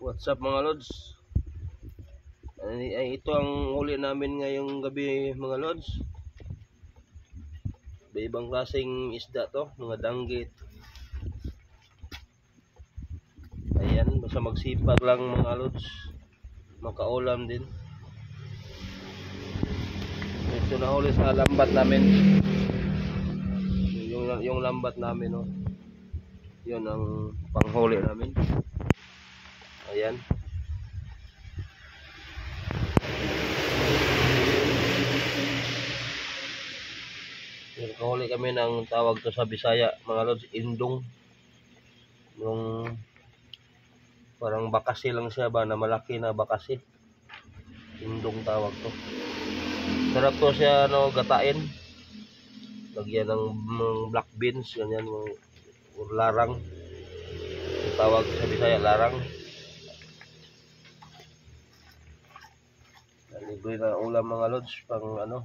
What's up mga lods? Ito ang huli namin ngayong gabi mga lods. Ibang klaseng isda to, mga danggit. Ayan, basta magsipag lang mga lods, makaulam din. Ito na huli sa lambat namin. Yung lambat namin, oh. Yun ang panghuli namin. Ayan. Nakahuli kami ng tawag to sa Bisaya mga lods, indong. Yung parang bakasi lang siya ba, na malaki na bakasi. Indong tawag to. Sarap to siya, no, gatain. Lagyan ng black beans, ganyan, larang. Yung tawag sa Bisaya, larang. Libre na ulam mga lods, pang ano.